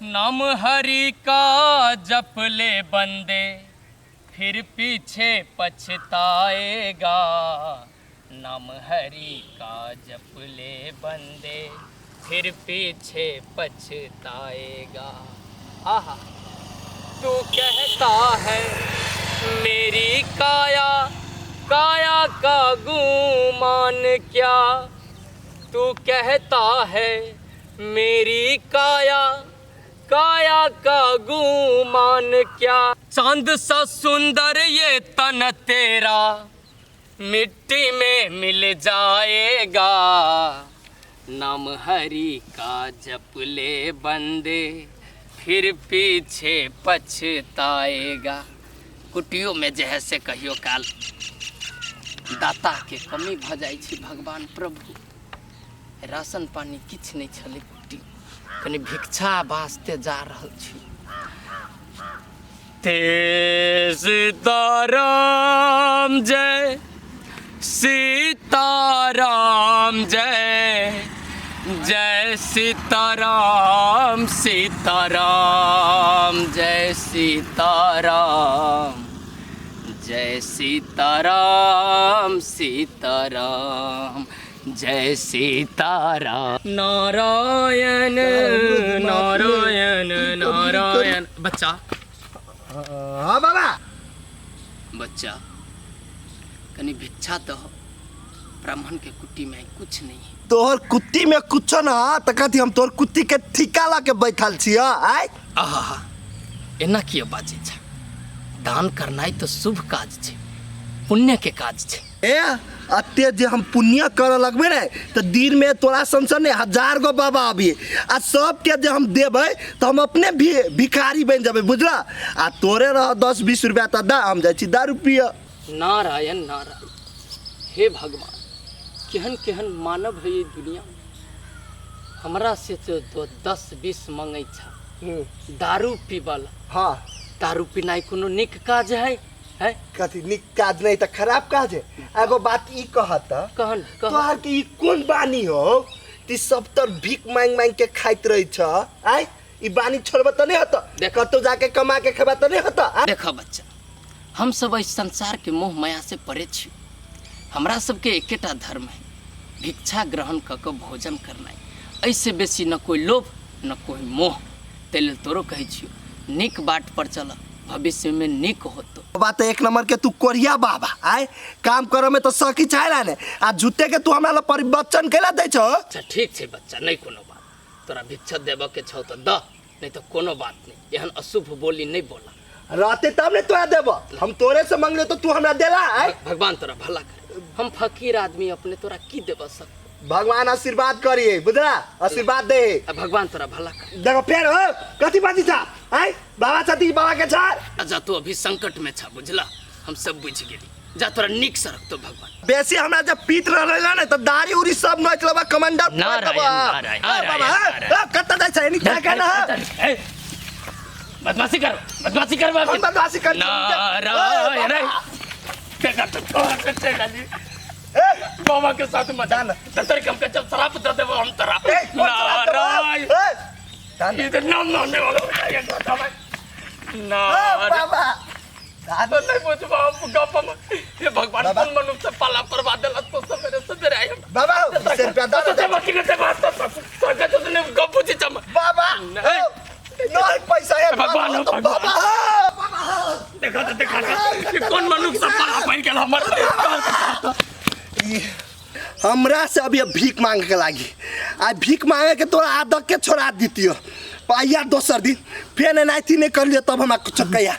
नाम हरि का जप ले बंदे फिर पीछे पछताएगा। नाम हरि का जप ले बंदे फिर पीछे पछताएगा। आहा तू कहता है मेरी काया काया का गुमान क्या। तू कहता है मेरी काया काया का गुमान क्या। चांद सा सुंदर ये तन तेरा मिट्टी में मिल जाएगा। नाम हरि का जप ले बंदे फिर पीछे पछताएगा। कुटियो में जे है से कहियो काल दाता के कमी भ जाय छी भगवान प्रभु। राशन पानी किछ नहीं छले कुटी कनी भिक्षा वास्ते जा रहल छी। ते सीताराम जय सीताराम जय जय सीताराम सीताराम जय सीताराम जय सीताराम सीताराम जय सीताराम। नारायण नारायण नारायण। बच्चा हाँ बाबा। बच्चा कनी भिक्षा तो ब्राह्मण के कुटी में कुछ नहीं है। तोहर कुत्ती में कुछ ना त कथी हम तोहर कुत्ती के ठिका ला के बैठल छिय आय। आहा एना किया बाजे छ। दान करनाई तो शुभ काज छे पुण्य के काज छे। ए अते जे हम पुण्य कर लगबे ने तो दिन में तोरा संसन ने 1000 गो बाबा अभी आ सब के जे हम देबे तो हम अपने भी भिखारी बन जाबे बुझला। आ तोरे रह 10-20 रुपया त दा हम जाय छी दारू पिय। नारायण नारायण। हे भगवान केहन केहन मानव है ये दुनिया में। हमरा से तो 10-20 मांगे छ दारू पीवाला। हाँ दारू पीनाई कोनो निक काज है कथी निक काज नहीं त खराब काज है। एगो बात ई कहत कहन तोहर के ई कोन बानी हो ती सब तर भीख मांग मांग के खाइत रही छ आय। ई बानी छोड़ब त नहीं होत देख तो जाके कमा के खेबा त नहीं होत। देखा बच्चा हम सब इस संसार के मोह माया से परे छी। हमरा सबके एकेटा धर्म है भिक्षा ग्रहण क के भोजन करनाई। ऐसे बेसी न कोई लोभ न कोई मोह। तेल तोरो कहे छियो निक बाट पर चल भविष्य में निक होतो। बात एक नंबर के तू कोरिया बाबा आय काम करे में तो सकी चाहेला ने आ झूठे के तू हमरा ला परिवचन केला दे छ। अच्छा ठीक छे बच्चा नहीं कोनो बात। तोरा भिक्षा देबा के छौ तो द नहीं तो कोनो बात नहीं। एहन अशुभ बोली नहीं बोला रहते तब ने तोरा देब। हम तोरे से मांगले तो तू हमरा देला आय। भगवान तोरा भला करे। हम फकीर आदमी अपने तोरा की देब सब। भगवान आशीर्वाद करिए बुझला आशीर्वाद दे। भगवान तोरा भला करे। देखो फेर हो कथी बाजी था आय बाबा सती बाबा के छाड़। जा तू अभी संकट में छा बुझला हम सब बुझ गेली। जा तोरा निक से रखतो भगवान। बेसी हमरा जब पीत रहला ने त दाढ़ी उरी सब नोच लेबा कमांडर नारायण बाबा कत्ता जाय छै निक का ना बदमाशी करो बाबा बदमाशी कर नारायण बाबा के साथ मजा ना दतर कम के जब शराब दे देबो हम तोरा नारायण इधर नाम मानने वाला ये बाबा बाबा दादा नहीं बुझबा गप में ये भगवान कौन मनुष्य से पाला करवा देला तो सवेरे आई बाबा सिर पे दादा तो वकील से बात तो के तो ने गप पूछी चम बाबा नहीं पैसा है भगवान बाबा देखा ये कौन मनुष्य से पाला पाई गेल हमर। हमरा से अभी भीख मांग के लागी आ भीख मांगे के तोरा आदत के छोड़ा दीतियो पाइया दोसर दिन फेन एनाइती नहीं कर लियो तब हमरा कुछ कहिया।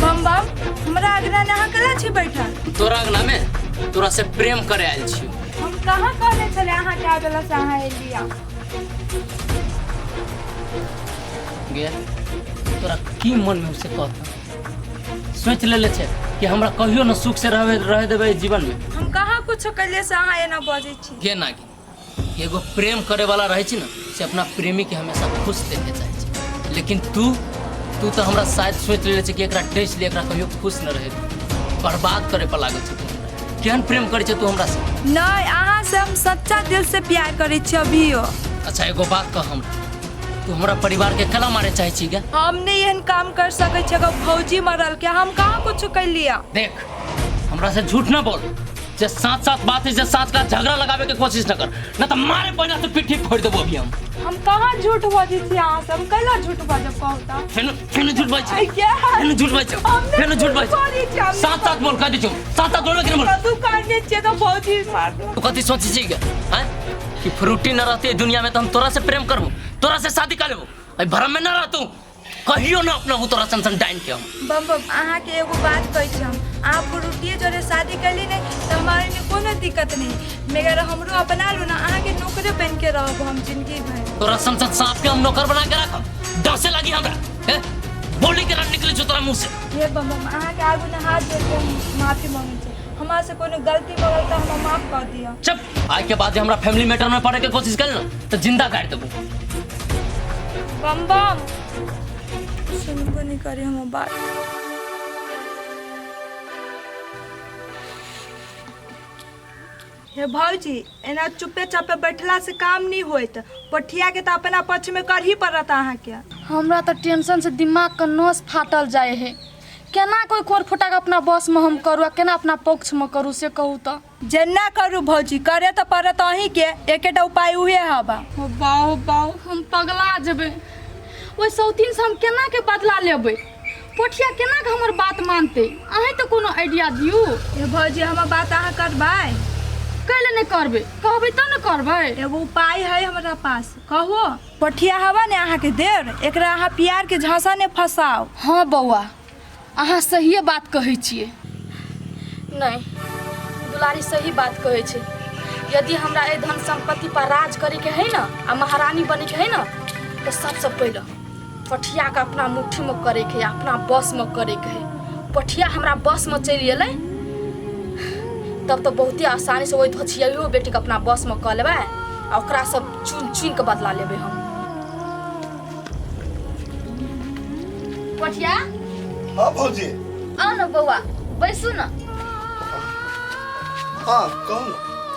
बम हमरा अगना नहा कला छी बैठल। तोरा अंगना में तोरा से प्रेम करे आयल छी। हम कहाँ कहले चले अहाँ के आगला से अहाँ एलिया। गेल तोरा की मन में से कहता सोच ले छे कि हमरा कहियो न सुख से रह देबे जीवन में। हम कहाँ कुछ कइले से अहाँ एना बजै छी। के नागी एगो प्रेम करे वाला रहे छी ना से अपना प्रेमी के हमेशा खुश देखे चाहे छी। लेकिन तू तो हमरा शायद सोच ले कि एकरा टेस्ट ले एकरा कहियो खुश न रहे बर्बाद करे पर लागल छ। केहन प्रेम करे छे तू हमरा से? नहीं, अहाँ से हम सच्चा दिल से प्यार करे छी अभियो। अच्छा एगो बात कह हम, तू हमरा परिवार के कला मारे चाहे छी क्या? हम नहीं एहन काम कर सके छी। अगर भौजी मरल के हम कहाँ कुछ कर लिया। देख हमरा से झूठ ना बोल, जे साथ साथ बात है जे साथ का झगड़ा लगावे के कोशिश न कर, न तो मारे पहले तो पिट्ठी फोड़ देबो अभी हम कहाँ झूठ बाजी थी यहाँ से? हम कैला झूठ बाजब कहता? फिर झूठ बाज क्या? फिर झूठ बाज फिर झूठ बाज साथ साथ बोल कह दे साथ साथ बोल के बोल तू काटने चाहिए तो भौजी मार दो। तू कथी सोची छी क्या हैं कि फ्रूटी न रहते दुनिया में तो हम तोरा से प्रेम करबो, तोरा से शादी कर लेबो, अई भरम में न रह तू कहियो ना अपना हु तोरा संसन डाइन के हम। बम अहाँ के एगो बात कहै छी हम, आप फ्रूटिए जोरे शादी कैली नहीं तो हमारे में कोनो दिक्कत नहीं। मगर हमरो अपना लो ना, अहाँ के नौकरे बन के रहब हम जिंदगी भर। तोरा संसद सांप के हम नौकर बना के रखब, डर से लगी हमरा हैं बोली के रन निकले जो तोरा मुंह से। ये बम अहाँ के आगू ना हाथ जोड़ के माफी मांगे छी। हमरा से कोनो गलती हो गल तो हम माफ कर दिया। चुप, आज के बाद हमरा फैमिली मैटर में पड़े के कोशिश कर ना तो जिंदा काट देबो। बम बम सुनबो नहीं करे हम बात। हे भौजी एना चुपे चापे बैठला से काम नहीं होत। पठिया के तो अपना पक्ष में कर ही पड़त अहाँ के। हमरा तो टेंशन से दिमाग का नस फाटल जाए है। केना कोई खोर फुटा के अपना बस में हम करू, केना अपना पक्ष में करू से कहू तो। जेना करू भौजी, करे तो पड़त अहीं के। एकेटा उपाय उहे हबा। हो बाऊ हम पगला जेबे। ओइ सौतीन से हम केना के बदला लेबे? पोठिया केना के हमर बात मानते? अहीं तो कोनो आइडिया दियो। हे भौजी हमर बात अहाँ करबै? कैले नहीं करबे? कहबे तो न करबे। एगो उपाय है हमरा पास, कहो। पठिया हवा ने अहाँ के देर, एकरा अहाँ प्यार के झांसा ने फसाओ। हाँ बौआ, अहाँ सही बात कहै छिए। नहीं दुलारी सही बात कहै छै। यदि हमरा ए धन संपत्ति पर राज करे के है ना, आ महारानी बने के है ना, तो सबसे पहले पठिया के अपना मुट्ठी में करे के, अपना बस में करे के है। पठिया हमरा बस में चल अलै तब तो बहुत ही आसानी से वही धछियो बेटी के अपना बस में कर लेबै आ ओकरा सब चुन चुन के बदला लेबै हम। पठिया हाँ भौजी। आ न बौआ बैसू न। हाँ कहू न।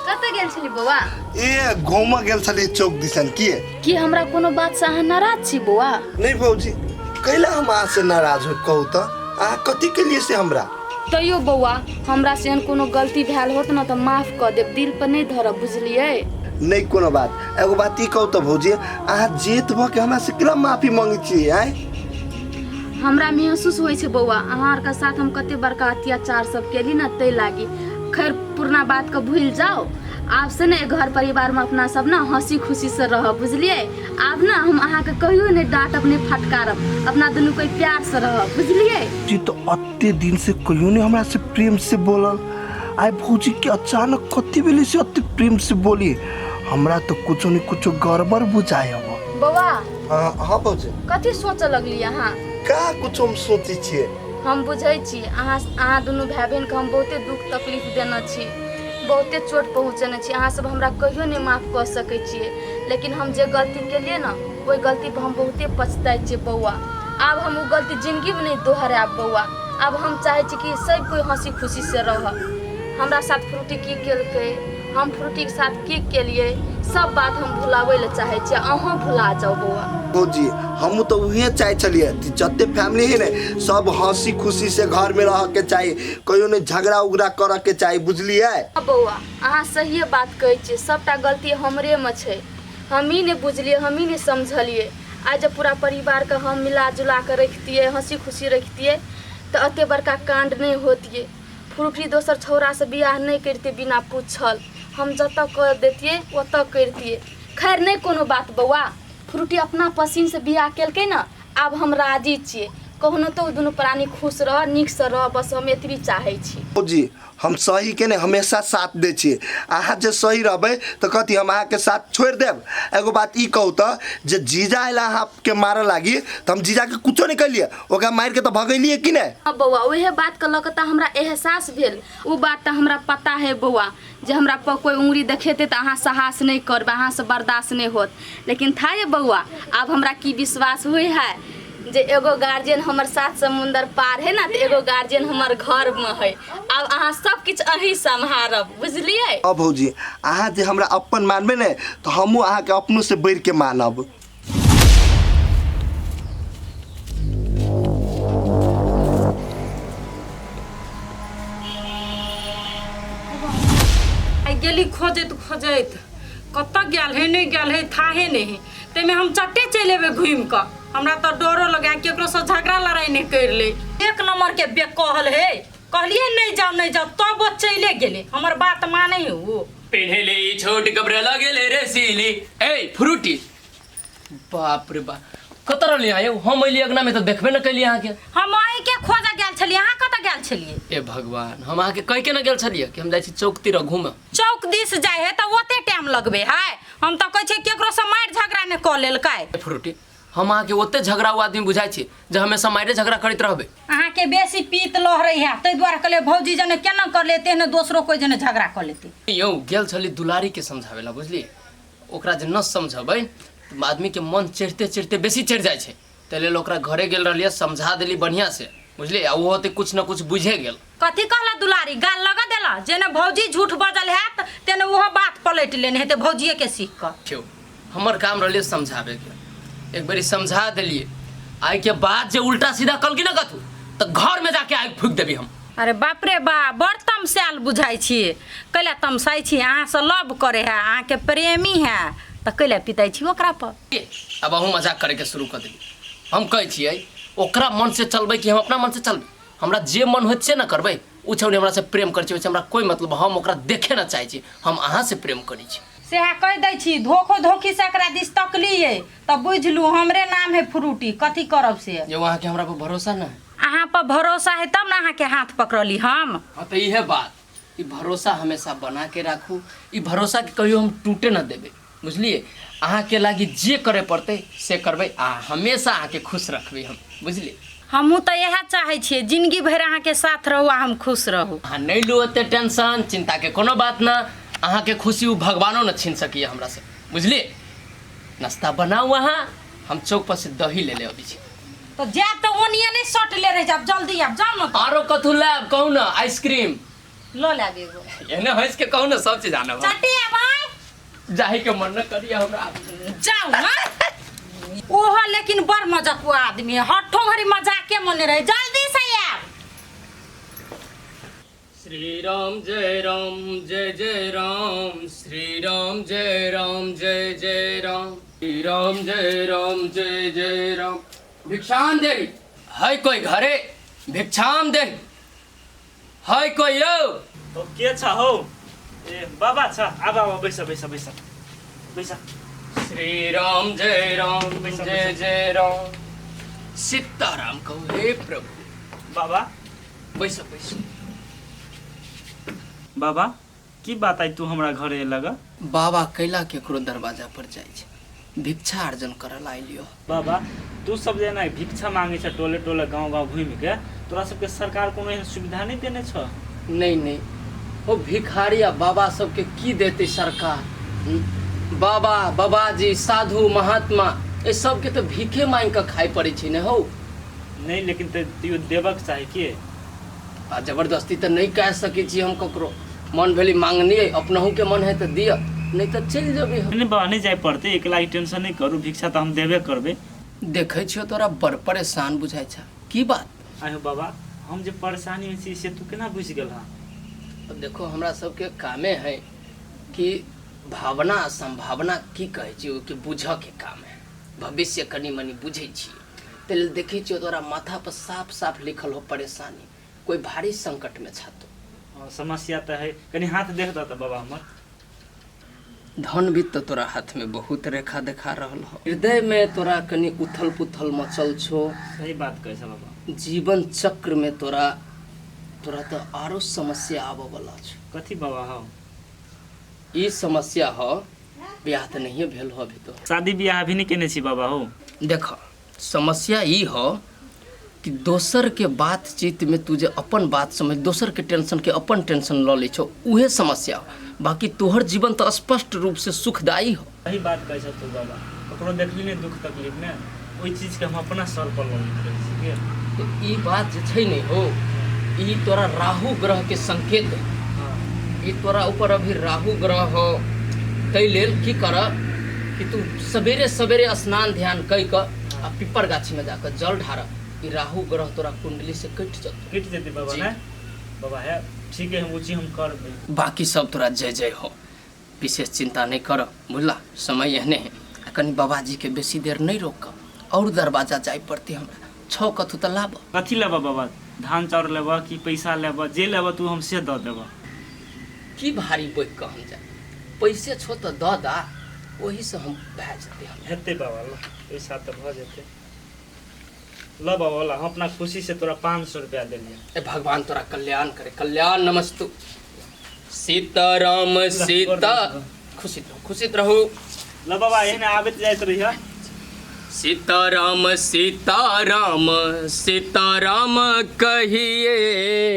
कतऽ गेल छली बौआ? ए घूम गेल छली चौक दिसन की हमरा कोनो बात से अहाँ नाराज छी बौआ? नहीं भौजी, कैला हम अहाँ से नाराज हो कहू तो? अहाँ कथी के लिए से हमरा? तैयो बौआ हमरा से कोनो गलती भेल होत न तो माफ कर देब, दिल पर नहीं धरब, बुझलिए? नहीं कोनो बात। एगो बात ई कहू तो भौजी, अहाँ जेत भ के हमरा से केला माफी मांगे छी? आय हमरा महसूस होइ छै बौआ, अहाँ के साथ हम कते बड़का अत्याचार सब केली न, तै लागी। खैर पुरना बात के भूल जाओ। आप से ने घर परिवार में अपना सब ना हंसी खुशी से रह, बुझलिए? आब ना हम अहाँ के कहियो ने डांटब ने फटकारब, अपना दुनू कोई प्यार से रह, बुझलिए? जी तो अत्ते दिन से कहियो ने हमरा से प्रेम से बोलल, आय भौजी के अचानक कथी भेलै से अत्ते प्रेम से बोली? हमरा तो कुछो ने कुछो गड़बड़ बुझाय अब। बौआ हाँ भौजी। कथी सोचऽ लगली अहाँ? का कुछो हम सोची छिए? हम बुझै छी अहाँ दुनू भाई बहन के हम बहुते दुख तकलीफ देने छी, बहुते चोट पहुँचने छी। अहाँ सब हमरा कहियो नहीं माफ कर सकै छिए, लेकिन हम जे गलती केलिए ना, ओहि गलती पर हम बहुते पछताइ छिए बौआ। आब हम वो गलती जिंदगी में नहीं दोहराएब बौआ। अब हम चाहे छी कि सब कोई हंसी खुशी से रह। हमरा साथ फ्रूटी की केलकै, हम फ्रूटी के साथ की केलिए, सब बात हम भुलावे ले चाहे छी। अहाँ भुला जाओ बौआ। भौजी हम तो उहे चाहे छलिए, जते फैमिली है ने सब हंसी खुशी से घर में रह के चाहिए, कहियो ने झगड़ा उगड़ा कर के चाहिए, बुझलिए? बौआ अहाँ सही बात कहै छी, सबटा गलती हमरे में छै। हम ही ने बुझलिए, हम ही ने समझलिए। आज जब पूरा परिवार के हम मिला जुला के रखतिए, हंसी खुशी रखतिए, तो अते बड़का कांड नहीं होतिए। फ्रूटी दोसर छौरा से बियाह नहीं करते बिना पूछल, हम जतऽ कर देतिए ओतऽ करतिए। खैर नहीं कोनो बात बौआ, फ्रूटी अपना पसीन से बियाह केलकै ना, आब हम राजी छिए। कहनो तो दुनू प्राणी खुश रह, नीक से रह, बस हम एतबी चाहे छी। भौजी हम सही के ने हमेशा साथ दे छिए, अहाँ जे सही रहबै तो कथी हम अहाँ के साथ छोड़ देब? एगो बात ई कहू तो, जे जीजा आइला अहाँ के मारे लागी तो हम जीजा के कुछो नहीं कलिए, ओकरा मार के तो भगैलिए कि नहीं? हाँ बौआ वही बात के लऽ हमरा एहसास भेल, वो बात तो हमरा पता है बौआ, जे हमरा पर कोई उंगली देखेते तो अहाँ साहस नहीं करबै, अहाँ से बर्दाश्त नहीं होत। लेकिन था ये बौआ, अब हमरा की विश्वास हुई है जे एगो गार्जियन हमर सात समुंदर पार है ना, तो एगो गार्जियन हमर घर में है। अब अहाँ सब किछ अहीं सम्हारब, बुझलिए? अब भौजी अहाँ जे हमरा अपन मानबे ने तो हमहूँ अहाँके अपनों से बढ़ के मानब। गेली खोजैत खोजैत कत गेल है नहीं गेल है थाहे नहीं, तेमे हम चट्टे चलि एबे घूम कऽ। हमरा तो डरो लगा केकरो से झगड़ा लड़ाई नहीं कर ले। एक नंबर के बेकहल है, कहलिए नहीं जाओ नहीं जाओ, तब वो चले गेले। हमर बात माने है वो। पहले ही छोट कपड़ा लगे ले रे सीली ए फ्रूटी। बाप रे बाप कतर ले आयो हम अइली अगना में तो देखबे न कैली अहाँ के। हम अहीं के खोजा गेल छलिए, अहाँ कत गेल छलिए? ए भगवान हम अहाँ के कह के न गेल छलिए कि हम जाइ छी चौक तीर घूमे। चौक दिस जाए है तो ओते टाइम लगबे है। हम तो कह छी केकरो से मार झगड़ा ने क लेलकै। फ्रूटी हम अहाँ के ओते झगड़ा हुआ आदमी बुझाइ छी जे हमेशा मारे झगड़ा करैत रहबे। अहाँ के बेसी पीत लह रही है, तै द्वारा कहले भौजी जने केना कर लेते न दोसरो कोई जने झगड़ा कर लेते। यौ गेल छली दुलारी के समझावेला, बुझली? ओकरा जे न समझबै त आदमी के मन चढ़ते चढ़ते बेसी चढ़ जाइ छै। तैले ओकरा घरे गेल रहलिए, समझा देली बढ़िया से, बुझली? आ वो होते कुछ न कुछ बुझे गेल। कथी कहला दुलारी? गाल लगा देला जेने भौजी झूठ बजल है तेने वो बात पलट लेने है ते भौजीए के सीख कर। क्यों हमर काम रहले समझावे के, एक बारी समझा देलिए। आई के बाद जे उल्टा सीधा कल की न कथू तो घर में जाके आग फूक देबी हम। अरे बाप रे बा, बड़ तमसायल बुझाई छिए। कैला तमसाई छी? अहाँ से लव करे है, अहाँ के प्रेमी है तो कैला पिताई छी ओकरा पर? अब अहूँ मजाक करे के शुरू कर देली। हम कहै छियै ओकरा मन से चलबै कि हम अपना मन से चलबै? हमरा जे मन होइत छै न करबै। उ छौनी हमरा से प्रेम करै छै, हमरा कोई मतलब हम ओकरा देखे न चाहै छी, हम अहाँ से प्रेम करै छी। से कह दै छी धोखो धोखी से एकरा दिस तकलिए तब बुझलू हमरे नाम है फ्रूटी। कथी करब से? जे वहाँ के हमरा पर भरोसा न है। अहाँ पर भरोसा है तब ना अहाँ के हाथ पकड़ली हम। हाँ तो इहे बात, ई भरोसा हमेशा बना के राखू। ई भरोसा के कहियो हम टूटे न देबे, बुझलिए? अहाँ के लागी जे करे पड़ते से करबै, आ हमेशा अहाँ के खुश रखबै हम, बुझलिए? हमहूँ तो यह चाहे छियै जिंदगी भर अहाँ के साथ रहू आ हम खुश रहू। अहाँ नहीं लू ओते टेंशन, चिंता के कोनो बात ना। अहाँ के खुशी उ भगवानो न छीन सकिए हमरा से, बुझलिए? नाश्ता बनाऊ अहाँ, हम चौक पर से दही ले ले अभी छी। तो जा तो ओनिए नहीं सट ले रह जाब, जल्दी आब जाओ न। आरो कथु लेब कहू न? आइसक्रीम लो लाब एगो। एने हंस के कहू न, सब चीज आनब। चट्टी आबै जाहि के मन न करिए हमरा। जाओ ना। ओहो लेकिन बड़ मजाक आदमी है, हट्ठो घड़ी मजाक के मन रहे। जल्दी से आब। श्री राम जय राम, श्री राम जय राम, जय जय राम, श्री राम जय राम, जय राम। भिक्षाम दे है कोई घरे? भिक्षाम दे है कोई यो? तो के छ हो? ए बाबा छ, आबा बैस बैस बैस बैस। श्री राम जय राम, जय राम, सीताराम कहो हे प्रभु। बाबा बैस बैस। बाबा की बात आई तू हमरा घरे लगा? बाबा कैला केकरो दरवाजा पर जाइ छै, भिक्षा अर्जन करल आइलियो। बाबा तू सब जे ना भिक्षा मांगे छ टोले टोले गांव गांव घूम के, तोरा सबके सरकार कोनो एहन सुविधा नहीं देने छ? नहीं वो भिखारी आ बाबा सबके की देते सरकार? बाबा बाबाजी साधु महात्मा ए सबके तो भीखे मांग के खाई पड़े छै ने हो। नहीं लेकिन तू देबक चाहे के? आ जबरदस्ती तो नहीं कह सके छी हम ककरो। मन भेली मांगनी, अपनहु के मन है तो दिया, नहीं तो चल जेबे हम। नहीं बाबा नहीं जाए पड़ते, एकला टेंशन नहीं करू, भिक्षा तो हम देबे करबे। देखे छियो तोरा बड़ परेशान बुझाई छ, की बात? आयो बाबा हम जे परेशानी में छी से तू केना बुझ गेल? अब देखो हमरा सबके कामे है कि भावना संभावना की कहे छी कि बुझ के काम है, भविष्य कनी मनी बुझे छी। तेल देखे छियो तोरा माथा पर साफ साफ लिखल हो परेशानी, कोई भारी संकट में छा। तो समस्या तो है, कनी हाथ देख दो बाबा हमर। धन भी तो तोरा हाथ में बहुत रेखा देखा रहल हो, हृदय में तोरा कनी उथल पुथल मचल छो। सही बात कहे बाबा। जीवन चक्र में तोरा तो आरो समस्या आवे वाला छो। कथी बाबा हो? ई समस्या हो ब्याह तो नहीं भेल हो अभी तो? शादी ब्याह भी नहीं केने छी बाबा हो। देखो समस्या ई हो कि दोसर के बातचीत में तुझे अपन बात समझ, दोसर के टेंशन के अपन टेंशन ल ले छो, उहे समस्या हो। बाकी तोहर जीवन तो स्पष्ट रूप से सुखदायी हो। सही बात कहे तू बाबा, ककरो देखली नहीं दुख तकलीफ ने, ओहि चीज के हम अपना सर पर लऽ करै छियै। तो ई बात जे छै नहीं हो, ई तोरा राहु ग्रह के संकेत है। ई तोरा ऊपर अभी राहु ग्रह हो, तै लेल की कर कि तू सवेरे सवेरे स्नान ध्यान कई क आ पिपर गाछी में जाकर जल ढार। ई राहु ग्रह तोरा कुंडली से कट जत। कटि जेतै बाबा जी। ने बाबा है ठीक है, हम उची हम करबै। बाकी सब तोरा जय जय हो, विशेष चिंता नहीं कर बुझला। समय एहने है, आ कनी बाबाजी के बेसी देर नहीं रोक और दरवाजा जाय पड़ते हमरा। छौ कथु त लाब। कथी लेबा बाबा? धान चाउर लेबा कि पैसा लेबा? जे लेबा तू हम से दऽ देबा। की भारी बैठ कऽ हम जाय, पैसे छो त द दा, ओही से हम भए जेते हम। हेतै बाबा, ल पैसा तऽ भऽ जेतै। ल बाबा ल, हम अपना खुशी से तोरा 500 रुपया देलियै। ए भगवान तोरा कल्याण करे, कल्याण नमस्तु। सीताराम सीता, खुशित रहू। ल बाबा एहने आबैत जाइत रहिया। सीताराम सीताराम सीताराम कहिए।